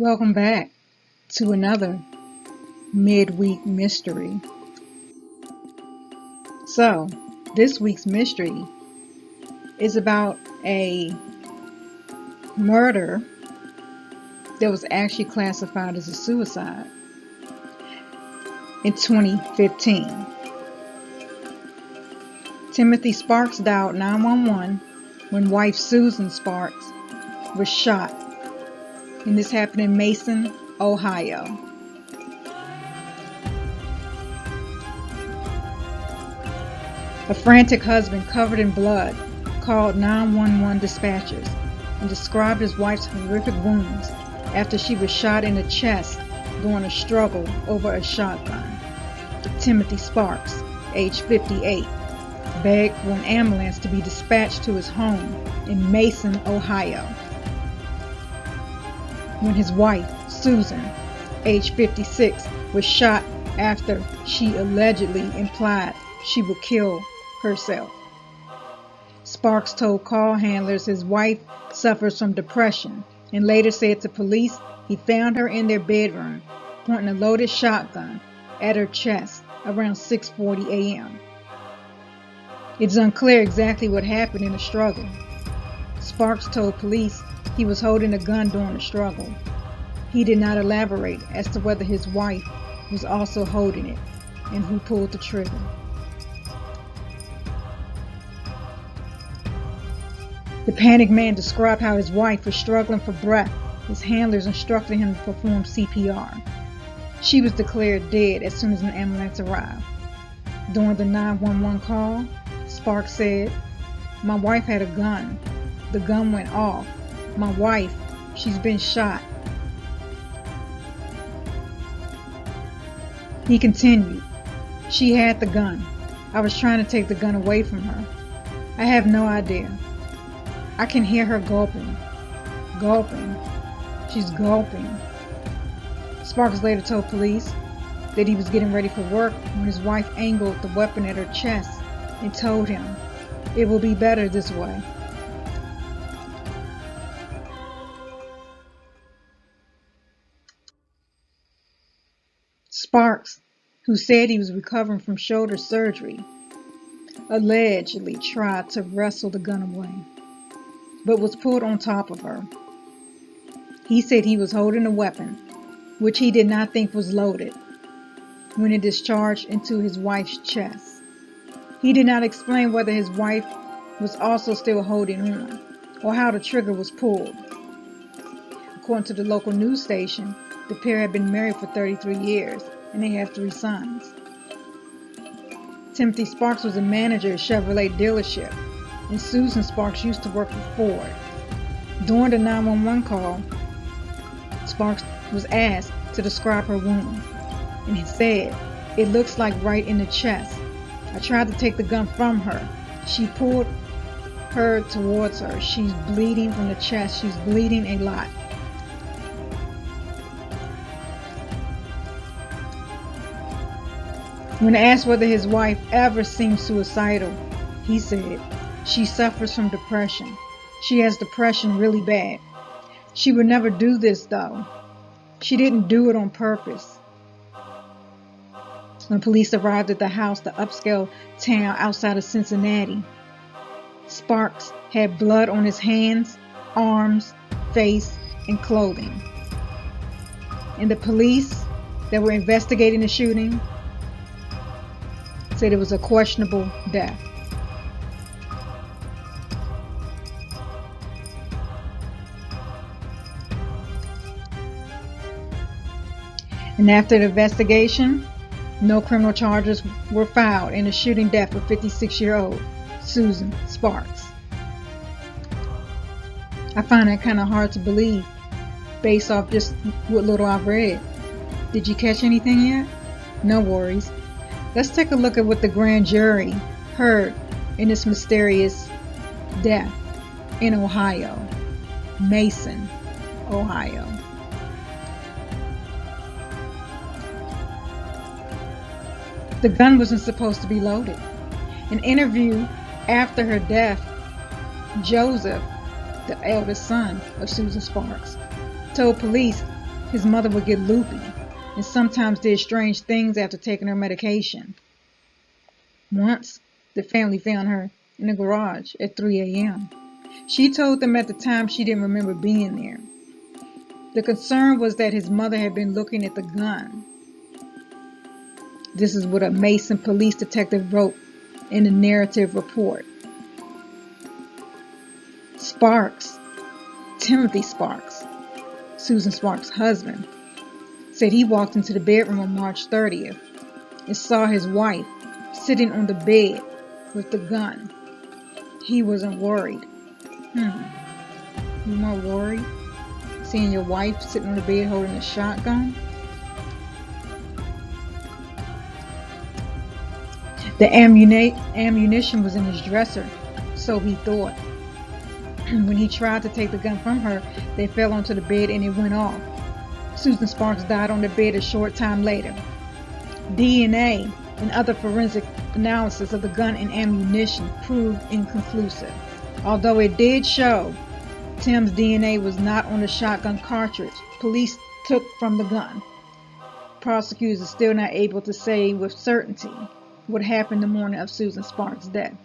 Welcome back to another midweek mystery. So, this week's mystery is about a murder that was actually classified as a suicide in 2015. Timothy Sparks dialed 911 when wife Susan Sparks was shot, and this happened in Mason, Ohio. A frantic husband covered in blood called 911 dispatchers and described his wife's horrific wounds after she was shot in the chest during a struggle over a shotgun. Timothy Sparks, age 58, begged for an ambulance to be dispatched to his home in Mason, Ohio. When his wife, Susan, age 56, was shot after she allegedly implied she would kill herself. Sparks told call handlers his wife suffers from depression and later said to police he found her in their bedroom pointing a loaded shotgun at her chest around 6:40 a.m. It's unclear exactly what happened in the struggle. Sparks told police he was holding a gun during the struggle. He did not elaborate as to whether his wife was also holding it and who pulled the trigger. The panicked man described how his wife was struggling for breath. His handlers instructed him to perform CPR. She was declared dead as soon as an ambulance arrived. During the 911 call, Sparks said, "My wife had a gun. The gun went off. My wife, she's been shot." He continued, "She had the gun. I was trying to take the gun away from her. I have no idea. I can hear her gulping. Gulping. She's gulping." Sparks later told police that he was getting ready for work when his wife angled the weapon at her chest and told him, "It will be better this way." Sparks, who said he was recovering from shoulder surgery, allegedly tried to wrestle the gun away, but was pulled on top of her. He said he was holding a weapon, which he did not think was loaded, when it discharged into his wife's chest. He did not explain whether his wife was also still holding on, or how the trigger was pulled. According to the local news station, the pair had been married for 33 years, and they have 3 sons. Timothy Sparks was a manager at a Chevrolet dealership, and Susan Sparks used to work for Ford. During the 911 call, Sparks was asked to describe her wound, and he said, "It looks like right in the chest. I tried to take the gun from her. She pulled her towards her. She's bleeding from the chest. She's bleeding a lot." When asked whether his wife ever seemed suicidal, he said, "She suffers from depression. She has depression really bad. She would never do this though. She didn't do it on purpose." When police arrived at the house, the upscale town outside of Cincinnati, Sparks had blood on his hands, arms, face, and clothing. And the police that were investigating the shooting said it was a questionable death. And after the investigation, no criminal charges were filed in the shooting death of 56-year-old Susan Sparks. I find that kind of hard to believe based off just what little I've read. Did you catch anything yet? No worries. Let's take a look at what the grand jury heard in this mysterious death in Ohio, Mason, Ohio. The gun wasn't supposed to be loaded. An interview after her death, Joseph, the eldest son of Susan Sparks, told police His mother would get loopy and sometimes did strange things after taking her medication. Once, the family found her in the garage at 3 a.m. She told them at the time she didn't remember being there. The concern was that his mother had been looking at the gun. This is what a Mason police detective wrote in the narrative report. Sparks, Timothy Sparks, Susan Sparks' husband, said he walked into the bedroom on March 30th and saw his wife sitting on the bed with the gun. He wasn't worried. You weren't worried? Seeing your wife sitting on the bed holding a shotgun? The ammunition was in his dresser, so he thought. When he tried to take the gun from her, they fell onto the bed and it went off. Susan Sparks died on the bed a short time later. DNA and other forensic analysis of the gun and ammunition proved inconclusive. Although it did show Tim's DNA was not on the shotgun cartridge police took from the gun. Prosecutors are still not able to say with certainty what happened the morning of Susan Sparks' death.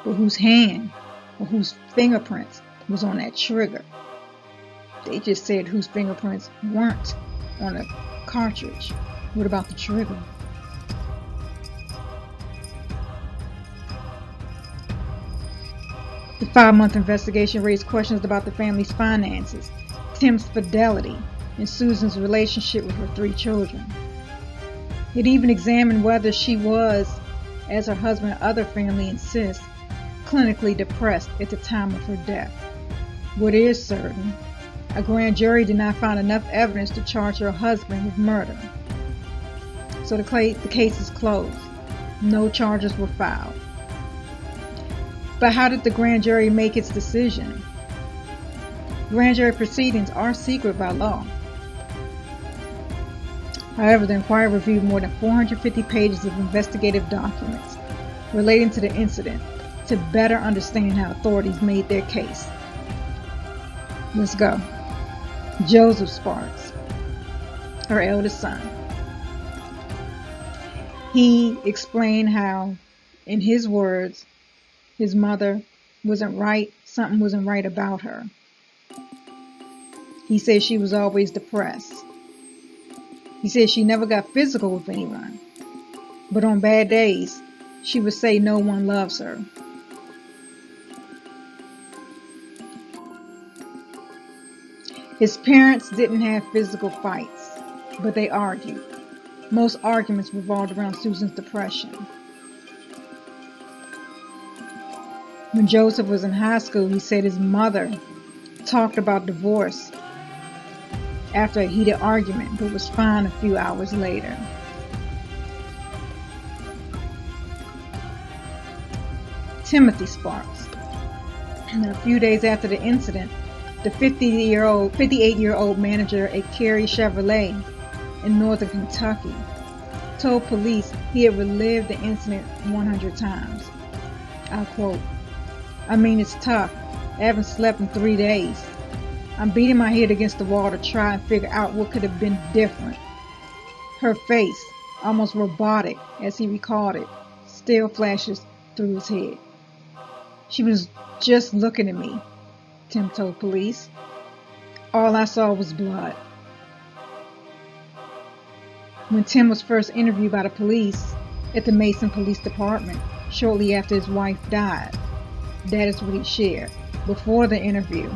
But whose hand or whose fingerprints was on that trigger? They just said whose fingerprints weren't on the cartridge. What about the trigger? The 5-month investigation raised questions about the family's finances, Tim's fidelity, and Susan's relationship with her 3 children. It even examined whether she was, as her husband and other family insists, clinically depressed at the time of her death. What is certain, a grand jury did not find enough evidence to charge her husband with murder. So the case is closed. No charges were filed. But how did the grand jury make its decision? Grand jury proceedings are secret by law. However, the inquiry reviewed more than 450 pages of investigative documents relating to the incident to better understand how authorities made their case. Let's go. Joseph Sparks, her eldest son. He explained how, in his words, his mother wasn't right, something wasn't right about her. He said she was always depressed. He said she never got physical with anyone, but on bad days, she would say no one loves her. His parents didn't have physical fights, but they argued. Most arguments revolved around Susan's depression. When Joseph was in high school, he said his mother talked about divorce after a heated argument, but was fine a few hours later. Timothy Sparks. A few days after the incident, the 58-year-old manager at Carey Chevrolet in northern Kentucky told police he had relived the incident 100 times. I'll quote, "I mean, it's tough. I haven't slept in 3 days. I'm beating my head against the wall to try and figure out what could have been different." Her face, almost robotic as he recalled it, still flashes through his head. "She was just looking at me," Tim told police. "All I saw was blood." When Tim was first interviewed by the police at the Mason Police Department shortly after his wife died, that is what he shared. Before the interview,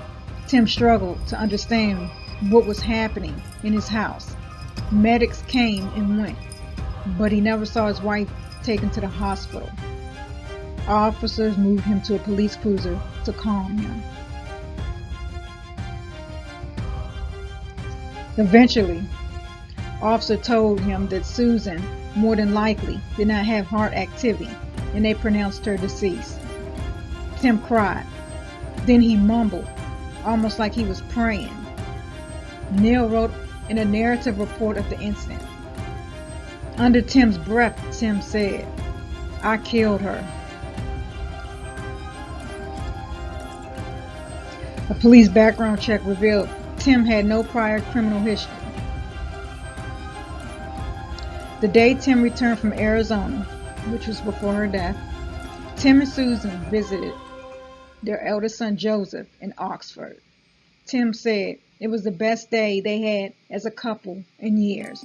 Tim struggled to understand what was happening in his house. Medics came and went, but he never saw his wife taken to the hospital. Officers moved him to a police cruiser to calm him. Eventually, officer told him that Susan more than likely did not have heart activity, and they pronounced her deceased. Tim cried. Then he mumbled, almost like he was praying. Neil wrote in a narrative report of the incident. Under Tim's breath, Tim said, "I killed her." A police background check revealed Tim had no prior criminal history. The day Tim returned from Arizona, which was before her death, Tim and Susan visited their eldest son Joseph in Oxford. Tim said it was the best day they had as a couple in years.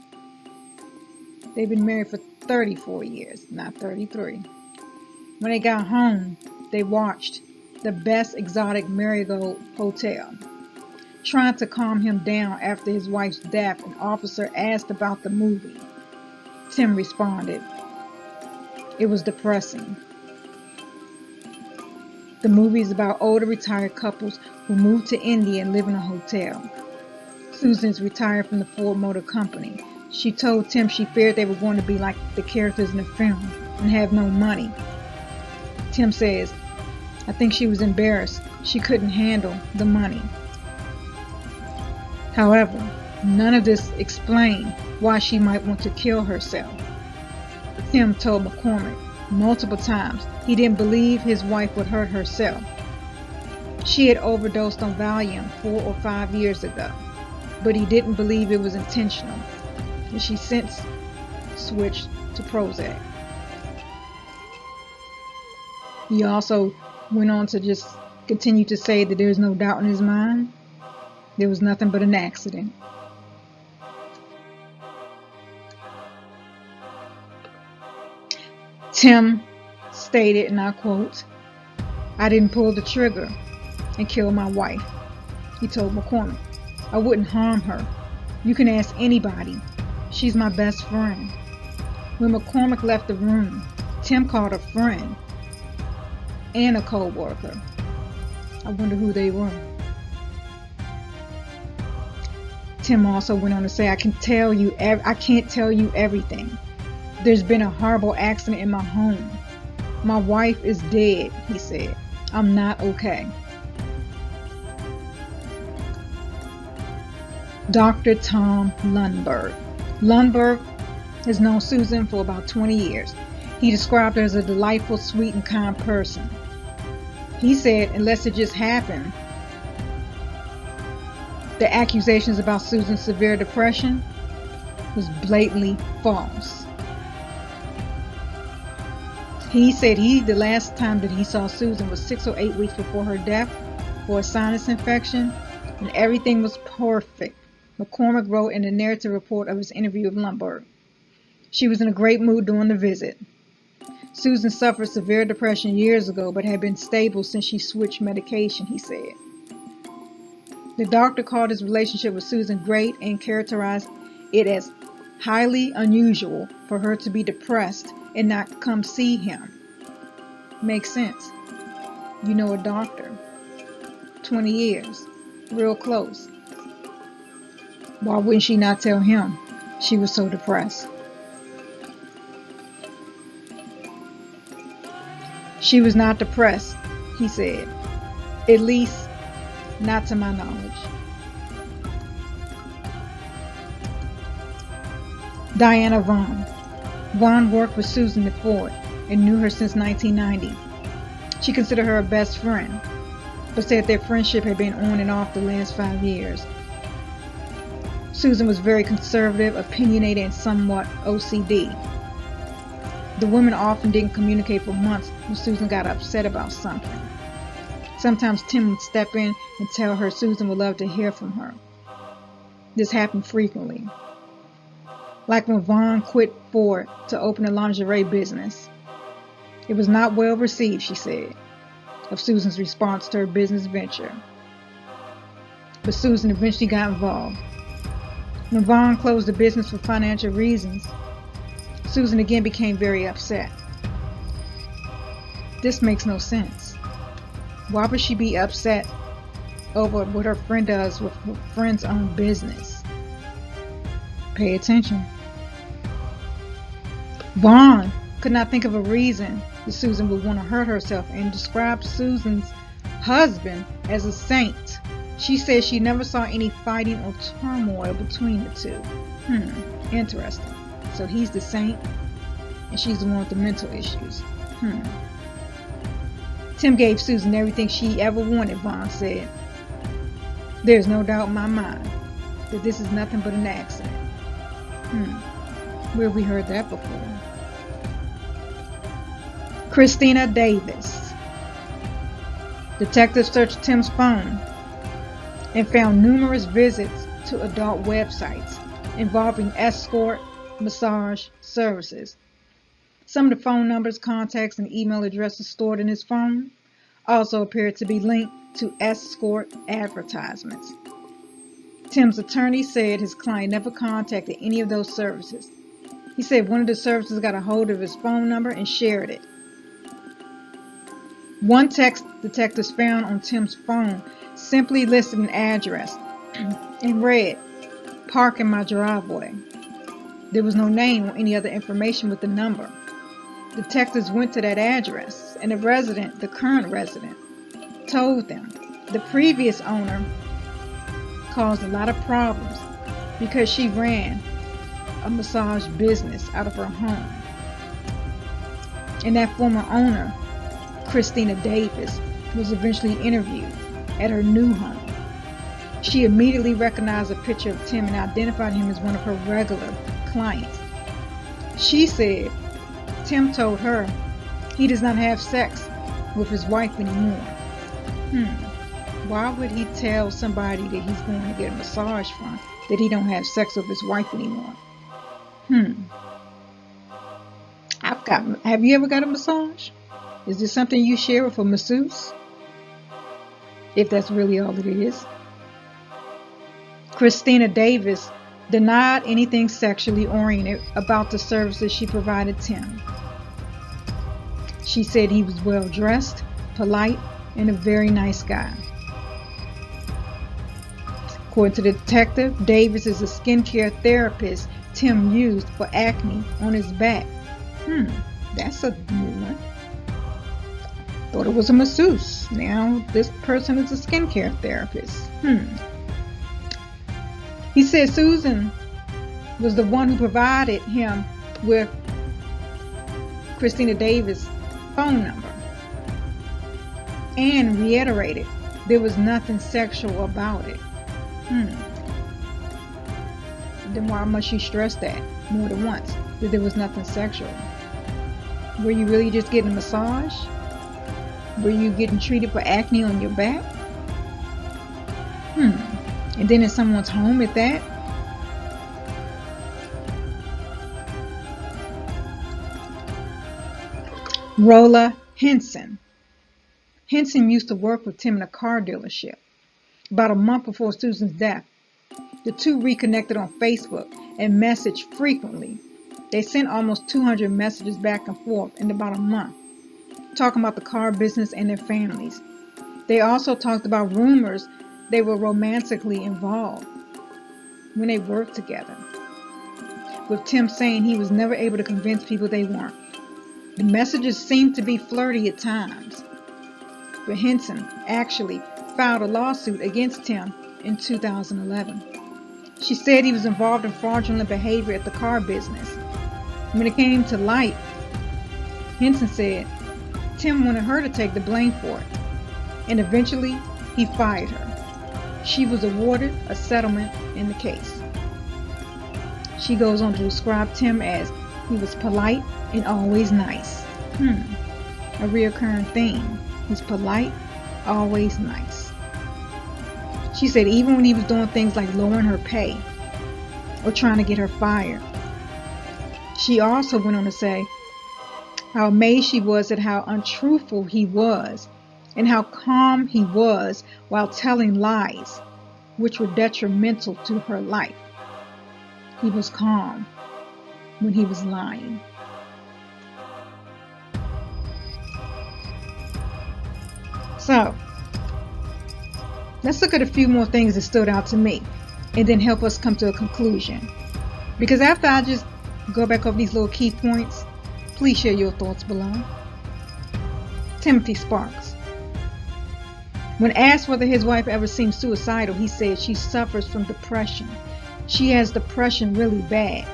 They've been married for 34 years, not 33. When they got home, they watched the Best Exotic Marigold Hotel. Trying to calm him down after his wife's death, an officer asked about the movie. Tim responded, "It was depressing. The movie is about older retired couples who move to India and live in a hotel. Susan's retired from the Ford Motor Company. She told Tim she feared they were going to be like the characters in the film and have no money. Tim says, I think she was embarrassed. She couldn't handle the money. However, none of this explained why she might want to kill herself. Tim told McCormick multiple times he didn't believe his wife would hurt herself. She had overdosed on Valium 4 or 5 years ago, but he didn't believe it was intentional, and she since switched to Prozac. He also went on to just continue to say that there's no doubt in his mind. There was nothing but an accident. Tim stated, and I quote, I didn't pull the trigger and kill my wife. He told McCormick, I wouldn't harm her. You can ask anybody. She's my best friend. When McCormick left the room, Tim called a friend and a co-worker. I wonder who they were. Tim also went on to say, I can't tell you everything. There's been a horrible accident in my home. My wife is dead, he said. I'm not okay. Dr. Tom Lundberg. Lundberg has known Susan for about 20 years. He described her as a delightful, sweet, and kind person. He said, unless it just happened, the accusations about Susan's severe depression was blatantly false. He said the last time that he saw Susan was 6 or 8 weeks before her death for a sinus infection, and everything was perfect. McCormick wrote in the narrative report of his interview with Lundberg. She was in a great mood during the visit. Susan suffered severe depression years ago, but had been stable since she switched medication, he said. The doctor called his relationship with Susan great and characterized it as highly unusual for her to be depressed and not come see him. Makes sense. You know a doctor. 20 years. Real close. Why wouldn't she not tell him she was so depressed? She was not depressed, he said. At least, not to my knowledge. Diana Vaughn. Vaughn worked with Susan at Ford and knew her since 1990. She considered her a best friend, but said their friendship had been on and off the last 5 years. Susan was very conservative, opinionated, and somewhat OCD. The women often didn't communicate for months when Susan got upset about something. Sometimes Tim would step in and tell her Susan would love to hear from her. This happened frequently. Like when Vaughn quit Ford to open a lingerie business. It was not well received, she said, of Susan's response to her business venture. But Susan eventually got involved. When Vaughn closed the business for financial reasons, Susan again became very upset. This makes no sense. Why would she be upset over what her friend does with her friend's own business? Pay attention. Vaughn could not think of a reason that Susan would want to hurt herself and described Susan's husband as a saint. She said she never saw any fighting or turmoil between the two. Interesting. So he's the saint and she's the one with the mental issues. Tim gave Susan everything she ever wanted, Vaughn said. There's no doubt in my mind that this is nothing but an accident. Where have we heard that before? Christina Davis. Detectives searched Tim's phone and found numerous visits to adult websites involving escort massage services. Some of the phone numbers, contacts, and email addresses stored in his phone also appeared to be linked to escort advertisements. Tim's attorney said his client never contacted any of those services. He said one of the services got a hold of his phone number and shared it. One text detectives found on Tim's phone simply listed an address and read, "Park in my driveway." There was no name or any other information with the number. Detectives went to that address, and the current resident, told them the previous owner caused a lot of problems because she ran a massage business out of her home. And that former owner, Christina Davis, was eventually interviewed at her new home. She immediately recognized a picture of Tim and identified him as one of her regular clients. She said Tim told her he does not have sex with his wife anymore. Why would he tell somebody that he's going to get a massage from that he don't have sex with his wife anymore? Have you ever got a massage? Is this something you share with a masseuse? If that's really all it is. Christina Davis denied anything sexually oriented about the services she provided Tim. She said he was well dressed, polite, and a very nice guy. According to the detective, Davis is a skincare therapist Tim used for acne on his back. That's a new one. Thought it was a masseuse. Now this person is a skincare therapist. He said Susan was the one who provided him with Christina Davis' phone number and reiterated there was nothing sexual about it. Then why must she stress that more than once, that there was nothing sexual? Were you really just getting a massage? Were you getting treated for acne on your back? And then in someone's home at that? Rolla Henson. Henson used to work with Tim in a car dealership. About a month before Susan's death, the two reconnected on Facebook and messaged frequently. They sent almost 200 messages back and forth in about a month, talking about the car business and their families. They also talked about rumors they were romantically involved when they worked together, with Tim saying he was never able to convince people they weren't. The messages seemed to be flirty at times, but Henson actually filed a lawsuit against Tim in 2011. She said he was involved in fraudulent behavior at the car business. When it came to light, Henson said Tim wanted her to take the blame for it, and eventually he fired her. She was awarded a settlement in the case. She goes on to describe Tim as he was polite and always nice. A reoccurring theme. He's polite, always nice. She said even when he was doing things like lowering her pay or trying to get her fired. She also went on to say how amazed she was at how untruthful he was and how calm he was while telling lies, which were detrimental to her life. He was calm when he was lying. So, let's look at a few more things that stood out to me and then help us come to a conclusion. Because after I just go back over these little key points, please share your thoughts below. Timothy Sparks. When asked whether his wife ever seemed suicidal, he said she suffers from depression. She has depression really bad.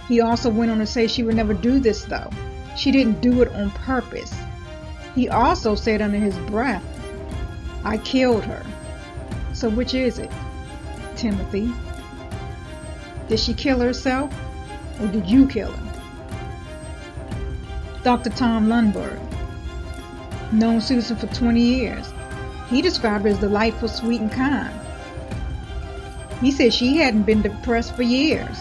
He also went on to say she would never do this though. She didn't do it on purpose. He also said under his breath, I killed her. So which is it, Timothy? Did she kill herself, or did you kill her? Dr. Tom Lundberg, known Susan for 20 years, he described her as delightful, sweet, and kind. He said she hadn't been depressed for years.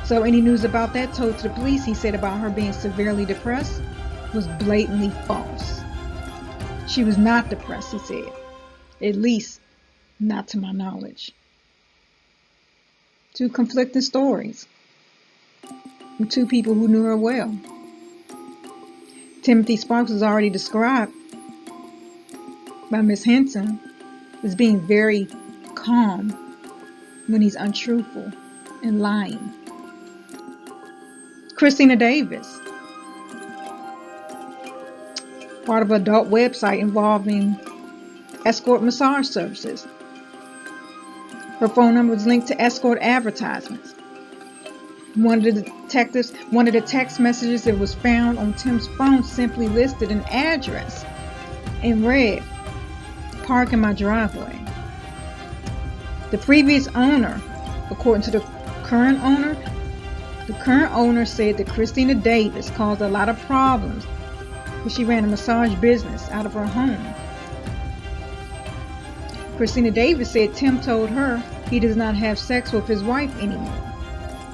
So any news about that told to the police, he said, about her being severely depressed was blatantly false. She was not depressed, he said. At least, not to my knowledge. Two conflicting stories from two people who knew her well. Timothy Sparks was already described by Miss Henson as being very calm when he's untruthful and lying. Christina Davis, part of an adult website involving escort massage services. Her phone number was linked to escort advertisements. One of the text messages that was found on Tim's phone simply listed an address and read, "Park in my driveway." The previous owner, according to the current owner said that Christina Davis caused a lot of problems because she ran a massage business out of her home. Christina Davis said Tim told her he does not have sex with his wife anymore.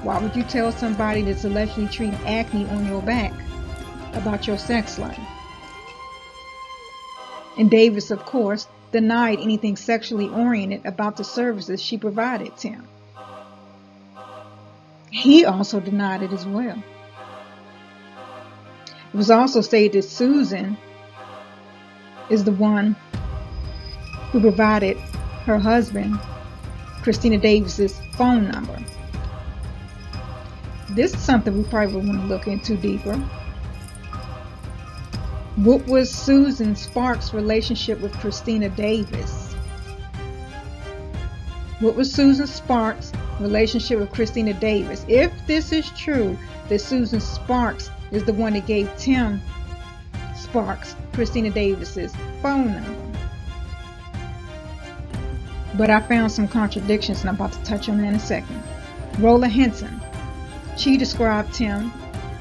Why would you tell somebody that's allegedly treating acne on your back about your sex life? And Davis, of course, denied anything sexually oriented about the services she provided Tim. He also denied it as well. It was also stated that Susan is the one who provided her husband, Christina Davis's phone number. This is something we probably would want to look into deeper. What was Susan Sparks' relationship with Christina Davis? What was Susan Sparks' relationship with Christina Davis? If this is true, that Susan Sparks is the one that gave Tim Sparks Christina Davis's phone number. But I found some contradictions, and I'm about to touch on that in a second. Rolla Henson, she described Tim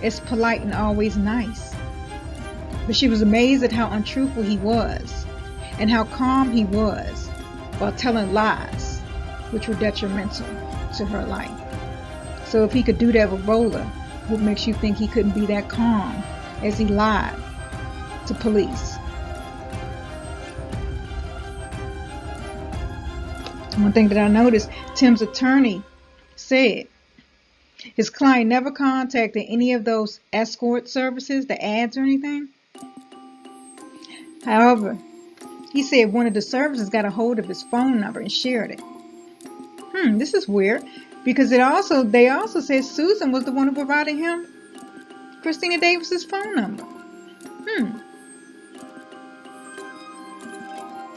as polite and always nice. But she was amazed at how untruthful he was and how calm he was while telling lies, which were detrimental to her life. So if he could do that with Rolla, what makes you think he couldn't be that calm as he lied to police? One thing that I noticed, Tim's attorney said his client never contacted any of those escort services, the ads or anything. However, he said one of the services got a hold of his phone number and shared it. This is weird, because they also said Susan was the one who provided him Christina Davis's phone number.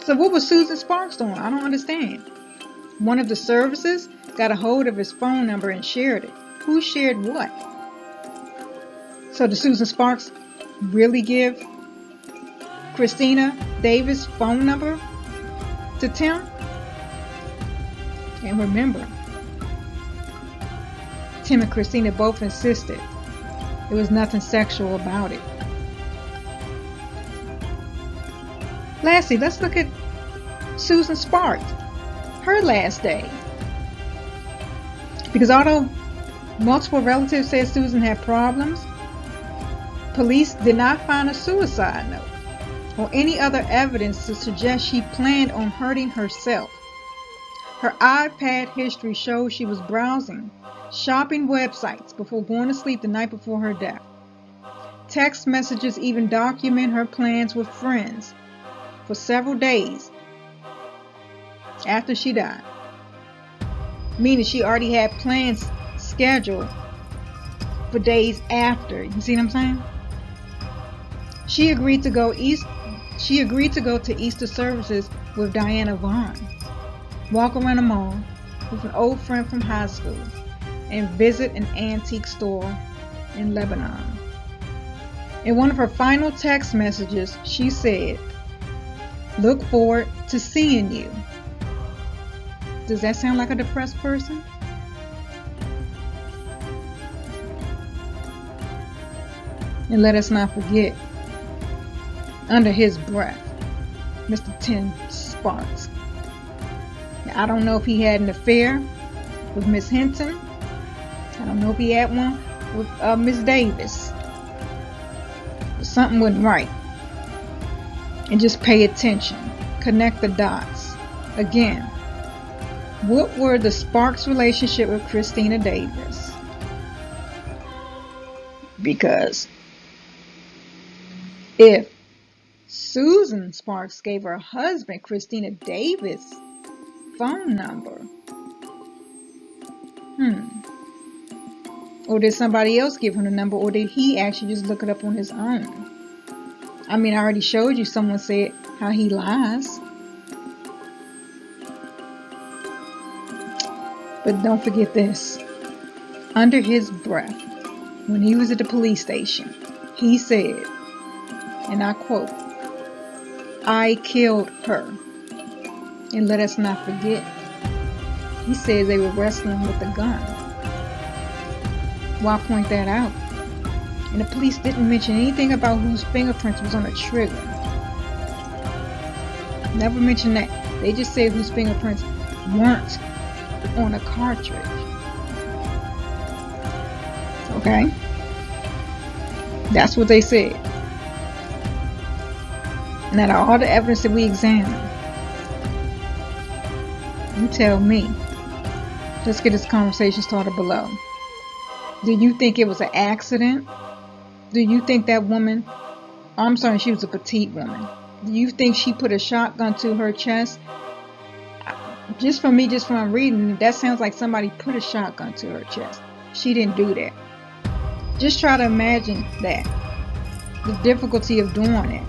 So what was Susan Sparks doing? I don't understand. One of the services got a hold of his phone number and shared it. Who shared what? So did Susan Sparks really give Christina Davis' phone number to Tim? And remember, Tim and Christina both insisted there was nothing sexual about it. Lastly, let's look at Susan Sparks, her last day. Because although multiple relatives said Susan had problems, police did not find a suicide note or any other evidence to suggest she planned on hurting herself. Her iPad history shows she was browsing shopping websites before going to sleep the night before her death. Text messages even document her plans with friends for several days after she died, meaning she already had plans scheduled for days after. You see what I'm saying? She agreed to go to Easter services with Diana Vaughn, walk around the mall with an old friend from high school, and visit an antique store in Lebanon. In one of her final text messages, she said, "Look forward to seeing you Does that sound like a depressed person? And let us not forget, under his breath, Mr. Tim Sparks. Now, I don't know if he had an affair with Miss Hinton. I don't know if he had one with Miss Davis. But something wasn't right. And just pay attention. Connect the dots. Again, what were the Sparks' relationship with Christina Davis? Because if Susan Sparks gave her husband Christina Davis' phone number, or did somebody else give him the number, or did he actually just look it up on his own? I mean, I already showed you, someone said how he lies. But don't forget this. Under his breath, when he was at the police station, he said, and I quote, "I killed her." And let us not forget, he says they were wrestling with a gun. Why point that out? And the police didn't mention anything about whose fingerprints was on the trigger. Never mentioned that. They just said whose fingerprints weren't on a cartridge. Okay? That's what they said. And out of all the evidence that we examined, you tell me. Let's get this conversation started below. Do you think it was an accident? Do you think that woman, I'm sorry, she was a petite woman. Do you think she put a shotgun to her chest? Just from reading, that sounds like somebody put a shotgun to her chest. She didn't do that. Just try to imagine that. The difficulty of doing it.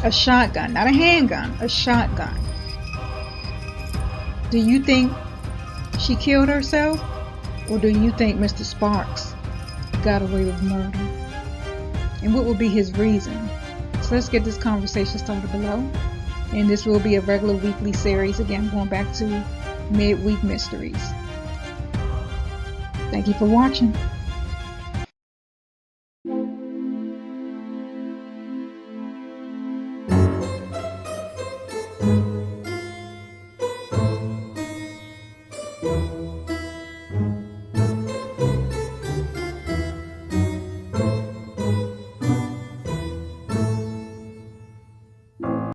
A shotgun, not a handgun, a shotgun. Do you think she killed herself? Or do you think Mr. Sparks got away with murder? And what would be his reason? So let's get this conversation started below. And this will be a regular weekly series. Again, going back to midweek mysteries. Thank you for watching.